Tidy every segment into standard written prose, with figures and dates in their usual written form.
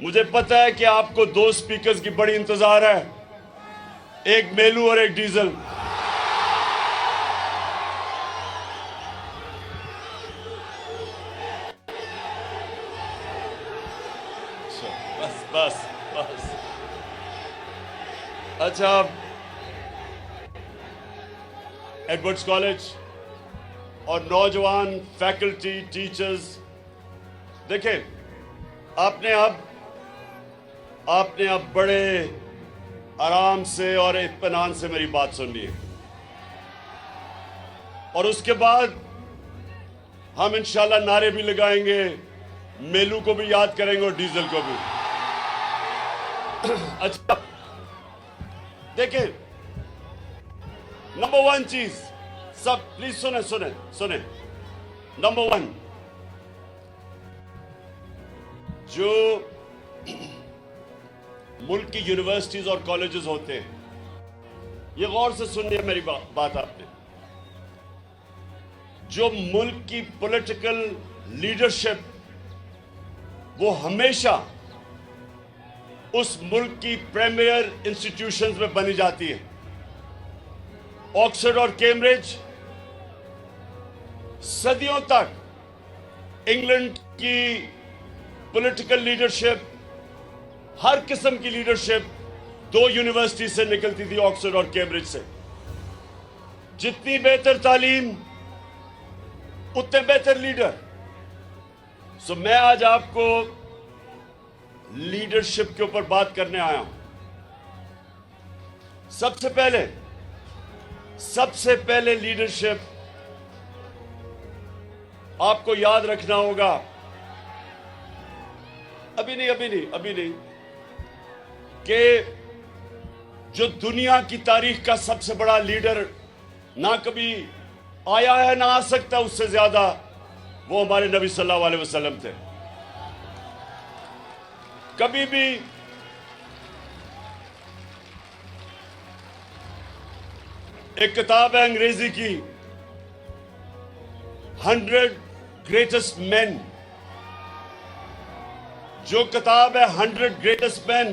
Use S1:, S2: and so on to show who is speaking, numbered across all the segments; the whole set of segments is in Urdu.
S1: مجھے پتا ہے کہ آپ کو دو سپیکرز کی بڑی انتظار ہے، ایک میلو اور ایک ڈیزل۔ بس اچھا، ایڈورڈز کالج اور نوجوان فیکلٹی ٹیچرز، دیکھیں آپ نے اب بڑے آرام سے اور اطمینان سے میری بات سننی ہے، اور اس کے بعد ہم انشاءاللہ نعرے بھی لگائیں گے، میلو کو بھی یاد کریں گے اور ڈیزل کو بھی۔ اچھا دیکھیں، نمبر ون چیز، سب پلیز سنیں، نمبر ون، جو ملک کی یونیورسٹیز اور کالجز ہوتے ہیں، یہ غور سے سننی ہے میری بات آپ نے، جو ملک کی پولیٹیکل لیڈرشپ وہ ہمیشہ اس ملک کی پریمیئر انسٹیٹیوشنز میں بنی جاتی ہے۔ آکسفورڈ اور کیمبرج صدیوں تک انگلینڈ کی پولیٹیکل لیڈرشپ، ہر قسم کی لیڈرشپ دو یونیورسٹی سے نکلتی تھی، آکسفورڈ اور کیمبرج سے۔ جتنی بہتر تعلیم اتنے بہتر لیڈر۔ سو میں آج آپ کو لیڈرشپ کے اوپر بات کرنے آیا ہوں۔ سب سے پہلے لیڈرشپ آپ کو یاد رکھنا ہوگا، ابھی نہیں، کہ جو دنیا کی تاریخ کا سب سے بڑا لیڈر نہ کبھی آیا ہے نہ آ سکتا اس سے زیادہ، وہ ہمارے نبی صلی اللہ علیہ وسلم تھے۔ کبھی بھی ایک کتاب ہے انگریزی کی، 100 گریٹسٹ مین، جو کتاب ہے 100 گریٹسٹ مین،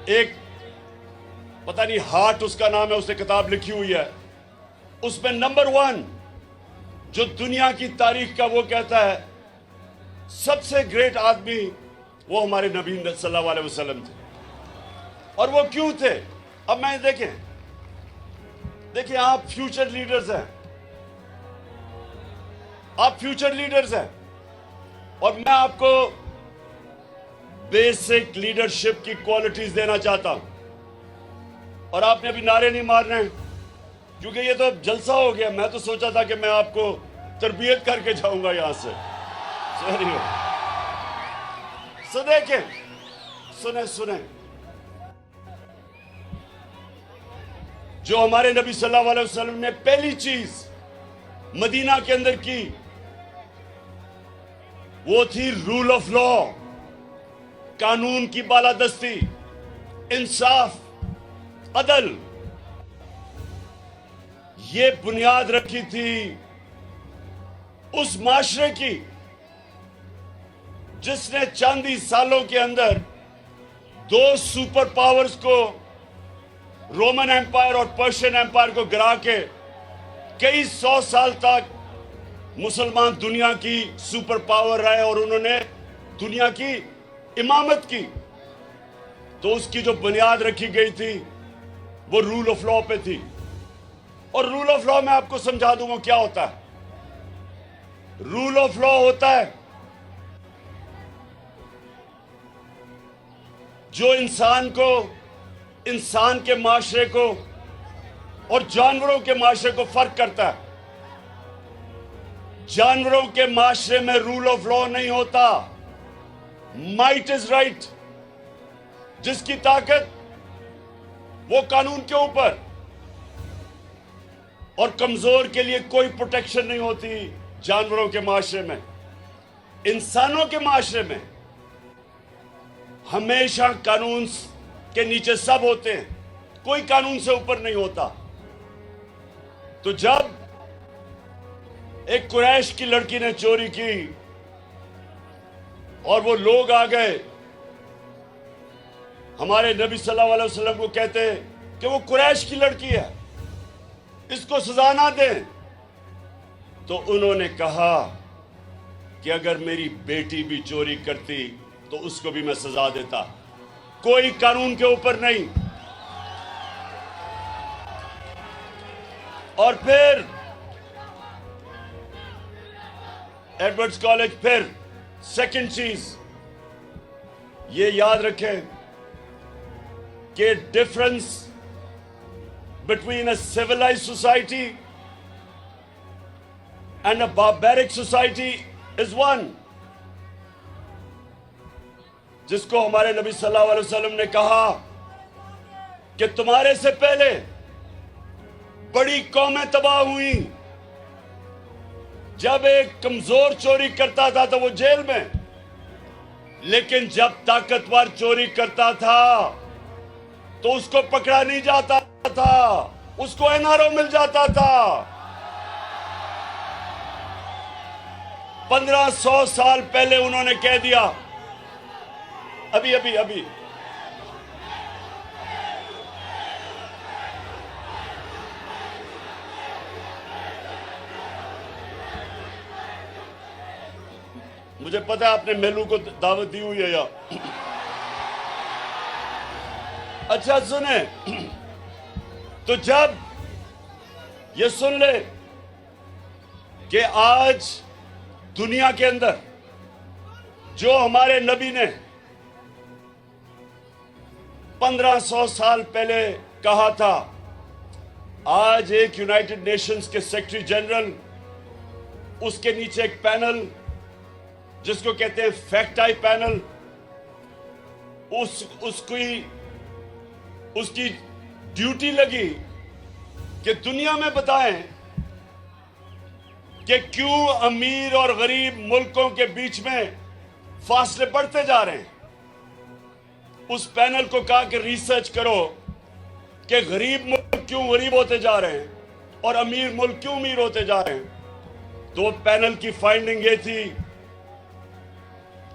S1: ایک پتہ نہیں ہارٹ اس کا نام ہے، اس نے کتاب لکھی ہوئی ہے، اس میں نمبر 1 جو دنیا کی تاریخ کا وہ کہتا ہے سب سے گریٹ آدمی وہ ہمارے نبی صلی اللہ علیہ وسلم تھے۔ اور وہ کیوں تھے؟ اب میں دیکھیں آپ فیوچر لیڈرز ہیں، اور میں آپ کو بیسک لیڈرشپ کی کوالٹیز دینا چاہتا ہوں، اور آپ نے ابھی نعرے نہیں مارنے ہیں کیونکہ یہ تو جلسہ ہو گیا۔ میں تو سوچا تھا کہ میں آپ کو تربیت کر کے جاؤں گا یہاں سے۔ سو دیکھیں، سنیں، جو ہمارے نبی صلی اللہ علیہ وسلم نے پہلی چیز مدینہ کے اندر کی وہ تھی رول آف لا، قانون کی بالادستی، انصاف، عدل۔ یہ بنیاد رکھی تھی اس معاشرے کی جس نے چند ہی سالوں کے اندر دو سپر پاورز کو، رومن ایمپائر اور پرشین ایمپائر کو گرا کے کئی 100 سال تک مسلمان دنیا کی سپر پاور رہے، اور انہوں نے دنیا کی امامت کی۔ تو اس کی جو بنیاد رکھی گئی تھی وہ رول آف لا پہ تھی، اور رول آف لا میں آپ کو سمجھا دوں گا کیا ہوتا ہے۔ رول آف لا ہوتا ہے جو انسان کو، انسان کے معاشرے کو اور جانوروں کے معاشرے کو فرق کرتا ہے۔ جانوروں کے معاشرے میں رول آف لا نہیں ہوتا، مائٹ از رائٹ، جس کی طاقت وہ قانون کے اوپر، اور کمزور کے لیے کوئی پروٹیکشن نہیں ہوتی جانوروں کے معاشرے میں۔ انسانوں کے معاشرے میں ہمیشہ قانون کے نیچے سب ہوتے ہیں، کوئی قانون سے اوپر نہیں ہوتا۔ تو جب ایک قریش کی لڑکی نے چوری کی اور وہ لوگ آ گئے ہمارے نبی صلی اللہ علیہ وسلم کو کہتے کہ وہ قریش کی لڑکی ہے، اس کو سزا نہ دیں، تو انہوں نے کہا کہ اگر میری بیٹی بھی چوری کرتی تو اس کو بھی میں سزا دیتا، کوئی قانون کے اوپر نہیں۔ اور پھر ایڈورڈز کالج، پھر سیکنڈ چیز یہ یاد رکھیں کہ difference between a civilized society and a barbaric society is one، جس کو ہمارے نبی صلی اللہ علیہ وسلم نے کہا کہ تمہارے سے پہلے بڑی قومیں تباہ ہوئیں، جب ایک کمزور چوری کرتا تھا تو وہ جیل میں، لیکن جب طاقتور چوری کرتا تھا تو اس کو پکڑا نہیں جاتا تھا، اس کو NRO مل جاتا تھا۔ 1500 سال پہلے انہوں نے کہہ دیا، ابھی مجھے پتا ہے آپ نے میلو کو دعوت دی ہوئی ہے یا اچھا سنیں، تو جب یہ سن لے کہ آج دنیا کے اندر جو ہمارے نبی نے 1500 سال پہلے کہا تھا، آج ایک یونائٹڈ نیشنز کے سیکرٹری جنرل، اس کے نیچے ایک پینل جس کو کہتے ہیں فیکٹ آئی پینل، اس کی ڈیوٹی لگی کہ دنیا میں بتائیں کہ کیوں امیر اور غریب ملکوں کے بیچ میں فاصلے بڑھتے جا رہے ہیں۔ اس پینل کو کہا کہ ریسرچ کرو کہ غریب ملک کیوں غریب ہوتے جا رہے ہیں اور امیر ملک کیوں امیر ہوتے جا رہے ہیں۔ تو پینل کی فائنڈنگ یہ تھی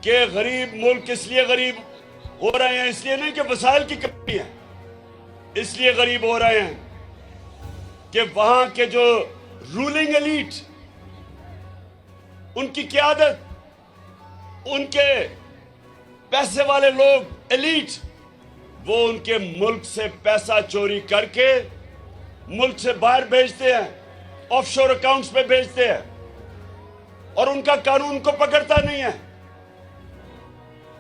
S1: کہ غریب ملک اس لیے غریب ہو رہے ہیں، اس لیے نہیں کہ وسائل کی کمی ہے، اس لیے غریب ہو رہے ہیں کہ وہاں کے جو رولنگ ایلیٹ، ان کی قیادت، ان کے پیسے والے لوگ ایلیٹ، وہ ان کے ملک سے پیسہ چوری کر کے ملک سے باہر بھیجتے ہیں، آف شور اکاؤنٹس پہ بھیجتے ہیں، اور ان کا قانون کو پکڑتا نہیں ہے۔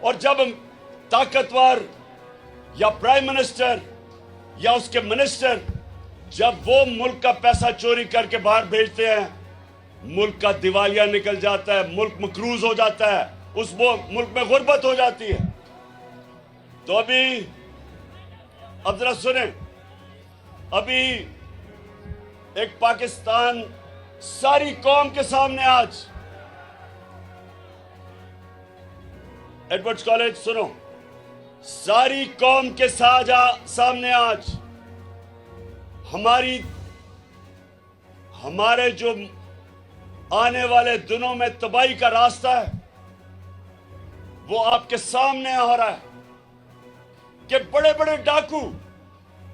S1: اور جب طاقتور یا پرائم منسٹر یا اس کے منسٹر جب وہ ملک کا پیسہ چوری کر کے باہر بھیجتے ہیں، ملک کا دیوالیہ نکل جاتا ہے، ملک مقروض ہو جاتا ہے، اس ملک میں غربت ہو جاتی ہے۔ تو اب ذرا سنیں، ابھی ایک پاکستان ساری قوم کے سامنے آج، ایڈورڈز کالج سنو، ساری قوم کے سامنے آج ہمارے جو آنے والے دنوں میں تباہی کا راستہ ہے وہ آپ کے سامنے آ رہا ہے کہ بڑے بڑے ڈاکو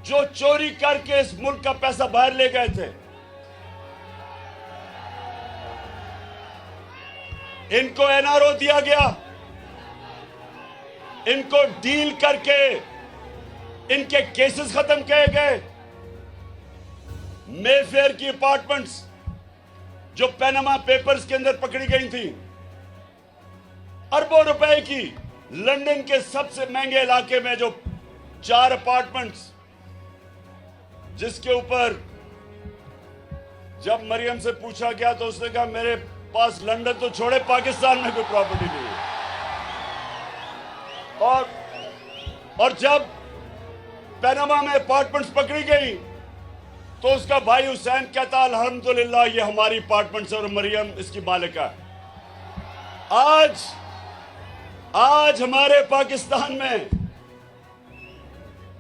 S1: جو چوری کر کے اس ملک کا پیسہ باہر لے گئے تھے، ان کو NRO دیا گیا، ان کو ڈیل کر کے ان کے کیسز ختم کیے گئے۔ مے فیئر کی اپارٹمنٹس جو پیناما پیپرز کے اندر پکڑی گئی تھی، اربوں روپے کی، لندن کے سب سے مہنگے علاقے میں جو 4 اپارٹمنٹس، جس کے اوپر جب مریم سے پوچھا گیا تو اس نے کہا میرے پاس لندن تو چھوڑے پاکستان میں کوئی پراپرٹی نہیں ہے۔ اور جب پیناما میں اپارٹمنٹس پکڑی گئی تو اس کا بھائی حسین کہتا الحمدللہ یہ ہماری اپارٹمنٹس اور مریم اس کی مالک ہے۔ آج ہمارے پاکستان میں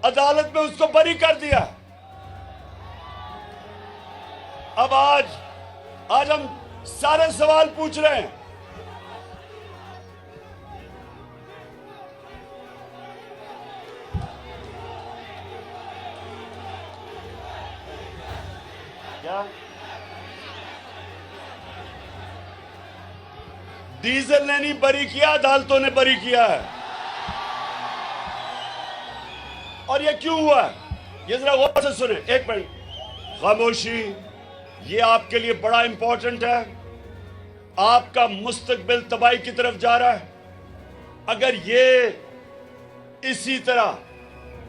S1: عدالت میں اس کو بری کر دیا۔ اب آج ہم سارے سوال پوچھ رہے ہیں، کیا ڈیزل نے نہیں بری کیا، عدالتوں نے بری کیا ہے. اور یہ کیوں ہوا ہے؟ یہ ذرا غور سے سنیں. ایک منٹ خاموشی. یہ آپ کے لیے بڑا امپورٹنٹ ہے. آپ کا مستقبل تباہی کی طرف جا رہا ہے. اگر یہ اسی طرح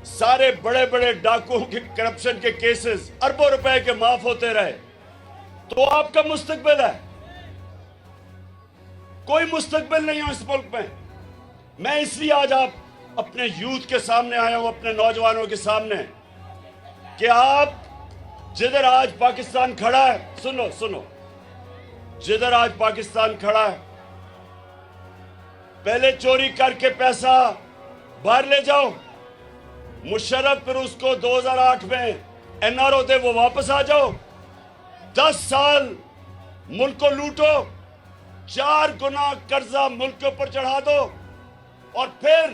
S1: سارے بڑے بڑے ڈاکوؤں کے کرپشن کے کیسز اربوں روپے کے معاف ہوتے رہے تو آپ کا مستقبل ہے. کوئی مستقبل نہیں ہے اس ملک میں. میں اس لیے آج آپ اپنے یوتھ کے سامنے آیا ہوں، اپنے نوجوانوں کے سامنے، کہ آپ جدھر آج پاکستان کھڑا ہے، سنو، جدھر آج پاکستان کھڑا ہے، پہلے چوری کر کے پیسہ باہر لے جاؤ. مشرف پھر اس کو 2008 میں NRO دے، وہ واپس آ جاؤ. 10 سال ملک کو لوٹو، 4 گنا قرضہ ملک کے اوپر چڑھا دو، اور پھر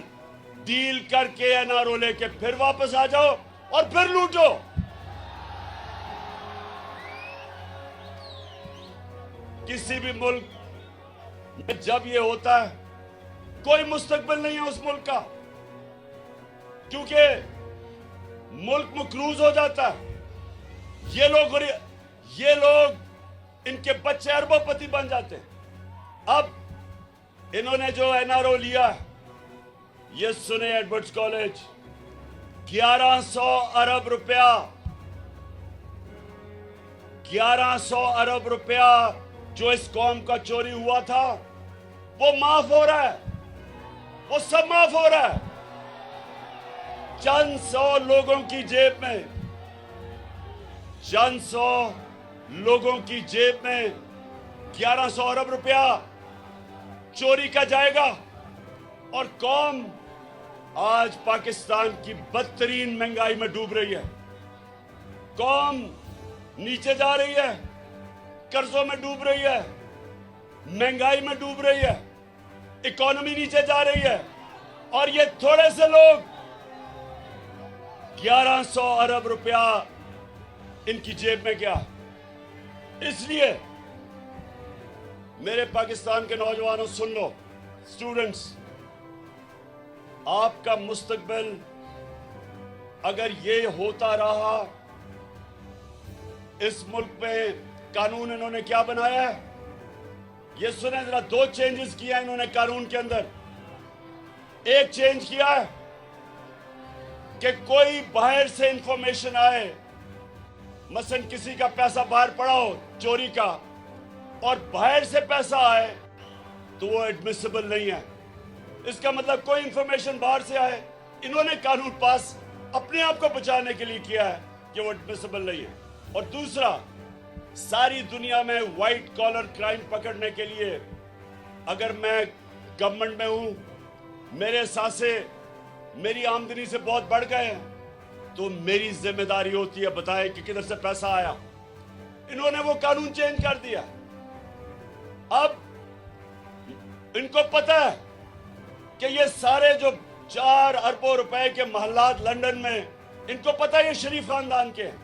S1: ڈیل کر کے NRO لے کے پھر واپس آ جاؤ اور پھر لوٹو. کسی بھی ملک میں جب یہ ہوتا ہے کوئی مستقبل نہیں ہے اس ملک کا، کیونکہ ملک مقروض ہو جاتا ہے. یہ لوگ ان کے بچے اربوں پتی بن جاتے ہیں. اب انہوں نے جو NRO لیا، یہ سنے ایڈورڈز کالج، 1100 ارب روپیہ 1100 ارب روپیہ جو اس قوم کا چوری ہوا تھا وہ معاف ہو رہا ہے. وہ سب معاف ہو رہا ہے. چند سو لوگوں کی جیب میں 1100 ارب روپیہ چوری کا جائے گا. اور قوم آج پاکستان کی بدترین مہنگائی میں ڈوب رہی ہے. قوم نیچے جا رہی ہے، قرضوں میں ڈوب رہی ہے، مہنگائی میں ڈوب رہی ہے، اکانومی نیچے جا رہی ہے. اور یہ تھوڑے سے لوگ 1100 ارب روپیہ ان کی جیب میں کیا. اس لیے میرے پاکستان کے نوجوانوں سن لو، اسٹوڈنٹس، آپ کا مستقبل اگر یہ ہوتا رہا. اس ملک میں قانون انہوں نے کیا بنایا ہے، یہ سنیں ذرا. 2 چینجز کیا انہوں نے قانون کے اندر. ایک چینج کیا ہے کہ کوئی باہر سے انفارمیشن آئے، مثلا کسی کا پیسہ باہر پڑا ہو چوری کا، اور باہر سے پیسہ آئے تو وہ ایڈمیسیبل نہیں ہے. اس کا مطلب کوئی انفارمیشن باہر سے آئے، انہوں نے قانون پاس اپنے آپ کو بچانے کے لیے کیا ہے کہ وہ ایڈمیسیبل نہیں ہے. اور دوسرا، ساری دنیا میں وائٹ کالر کرائم پکڑنے کے لیے اگر میں گورنمنٹ میں ہوں، میرے سانسے میری آمدنی سے بہت بڑھ گئے ہیں، تو میری ذمہ داری ہوتی ہے بتائے کہ کدھر سے پیسہ آیا. انہوں نے وہ قانون چینج کر دیا. اب ان کو پتہ ہے کہ یہ سارے جو 4 اربوں روپے کے محلات لندن میں، ان کو پتہ ہے یہ شریف خاندان کے ہیں،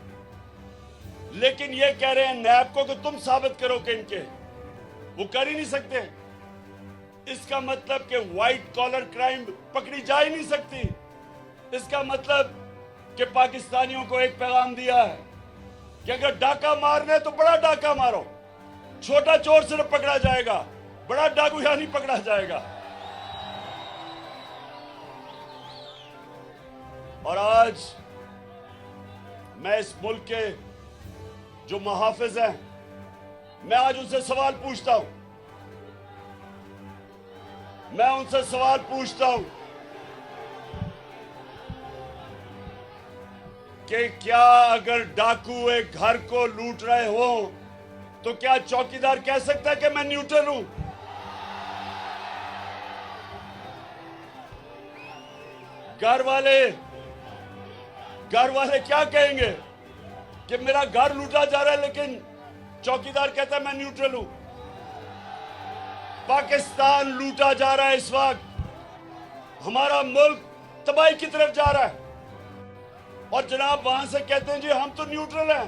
S1: لیکن یہ کہہ رہے ہیں نیب کو کہ تم ثابت کرو کہ ان کے. وہ کر ہی نہیں سکتے. اس کا مطلب کہ وائٹ کالر کرائم پکڑی جا ہی نہیں سکتی. اس کا مطلب کہ پاکستانیوں کو ایک پیغام دیا ہے کہ اگر ڈاکہ مارنے تو بڑا ڈاکہ مارو. چھوٹا چور صرف پکڑا جائے گا، بڑا ڈاکو یا نہیں پکڑا جائے گا. اور آج میں اس ملک کے جو محافظ ہیں، میں آج ان سے سوال پوچھتا ہوں. میں ان سے سوال پوچھتا ہوں کہ کیا اگر ڈاکو ایک گھر کو لوٹ رہے ہوں تو کیا چوکیدار کہہ سکتا ہے کہ میں نیوٹرل ہوں؟ گھر والے کیا کہیں گے کہ میرا گھر لوٹا جا رہا ہے لیکن چوکیدار کہتا ہے میں نیوٹرل ہوں. پاکستان لوٹا جا رہا ہے اس وقت. ہمارا ملک تباہی کی طرف جا رہا ہے. اور جناب وہاں سے کہتے ہیں جی ہم تو نیوٹرل ہیں.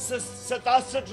S1: 67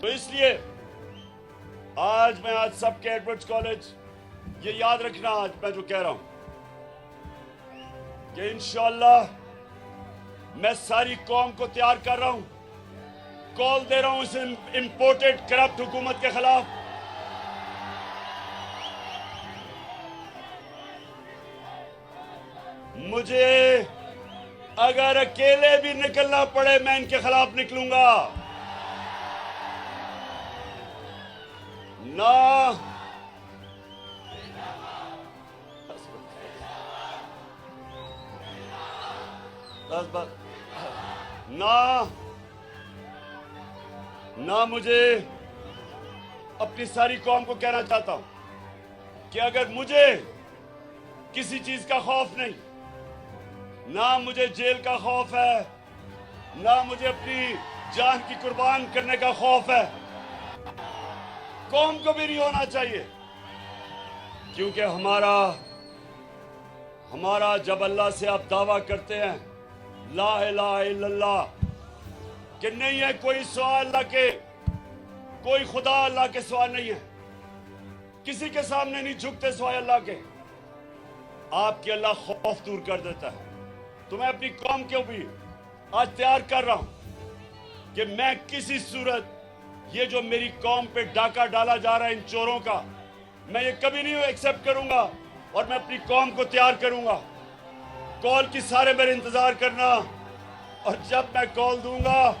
S1: تو اس لیے آج میں سب کے ایڈورڈز کالج یہ یاد رکھنا آج میں جو کہہ رہا ہوں کہ انشاءاللہ میں ساری قوم کو تیار کر رہا ہوں، کال دے رہا ہوں اس امپورٹڈ کرپٹ حکومت کے خلاف۔ مجھے اگر اکیلے بھی نکلنا پڑے میں ان کے خلاف نکلوں گا، نہ مجھے اپنی ساری قوم کو کہنا چاہتا ہوں کہ اگر مجھے کسی چیز کا خوف نہیں، نہ مجھے جیل کا خوف ہے، نہ مجھے اپنی جان کی قربان کرنے کا خوف ہے، قوم کو بھی نہیں ہونا چاہیے، کیونکہ ہمارا جب اللہ سے آپ دعویٰ کرتے ہیں لا الہ الا اللہ کہ نہیں ہے کوئی سوا اللہ کے، کوئی خدا اللہ کے سوا نہیں ہے، کسی کے سامنے نہیں جھکتے سوائے اللہ کے، آپ کے اللہ خوف دور کر دیتا ہے۔ تو میں اپنی قوم کو بھی آج تیار کر رہا ہوں کہ میں کسی صورت یہ جو میری قوم پہ ڈاکہ ڈالا جا رہا ہے ان چوروں کا، میں یہ کبھی نہیں ایکسپٹ کروں گا، اور میں اپنی قوم کو تیار کروں گا۔ کال کی سارے میرے انتظار کرنا، اور جب میں کال دوں گا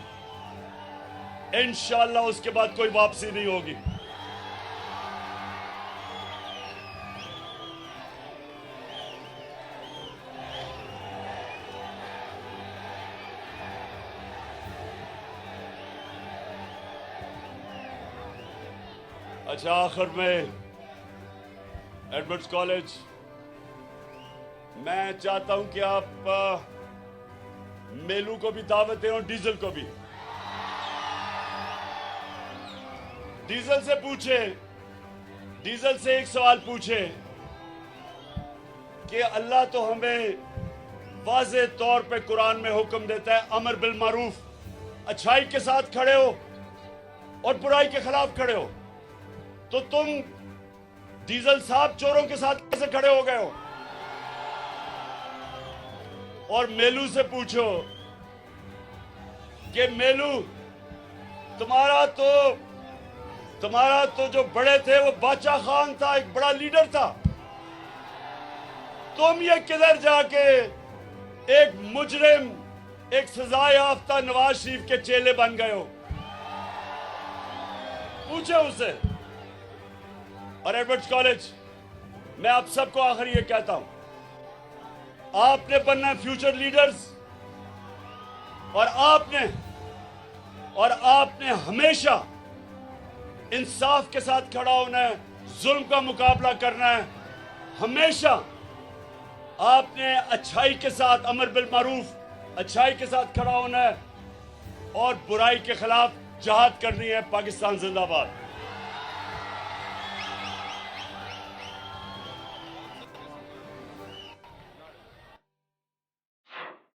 S1: انشاءاللہ اس کے بعد کوئی واپسی نہیں ہوگی۔ اچھا، آخر میں ایڈورڈز کالج میں چاہتا ہوں کہ آپ میلو کو بھی دعوت دیں اور ڈیزل کو بھی۔ ڈیزل سے پوچھیں، ڈیزل سے ایک سوال پوچھیں کہ اللہ تو ہمیں واضح طور پہ قرآن میں حکم دیتا ہے امر بالمعروف، اچھائی کے ساتھ کھڑے ہو اور برائی کے خلاف کھڑے ہو، تو تم ڈیزل صاحب چوروں کے ساتھ کیسے کھڑے ہو گئے ہو؟ اور میلو سے پوچھو کہ میلو تمہارا تو جو بڑے تھے وہ بادشاہ خان تھا، ایک بڑا لیڈر تھا، تم یہ کدھر جا کے ایک مجرم، ایک سزا یافتہ نواز شریف کے چیلے بن گئے ہو؟ پوچھے اسے۔ اور ایڈورڈز کالج میں آپ سب کو آخر یہ کہتا ہوں، آپ نے بننا فیوچر لیڈرز، اور آپ نے ہمیشہ انصاف کے ساتھ کھڑا ہونا ہے، ظلم کا مقابلہ کرنا ہے، ہمیشہ آپ نے اچھائی کے ساتھ، امر بالمعروف، اچھائی کے ساتھ کھڑا ہونا ہے، اور برائی کے خلاف جہاد کرنی ہے۔ پاکستان زندہ باد۔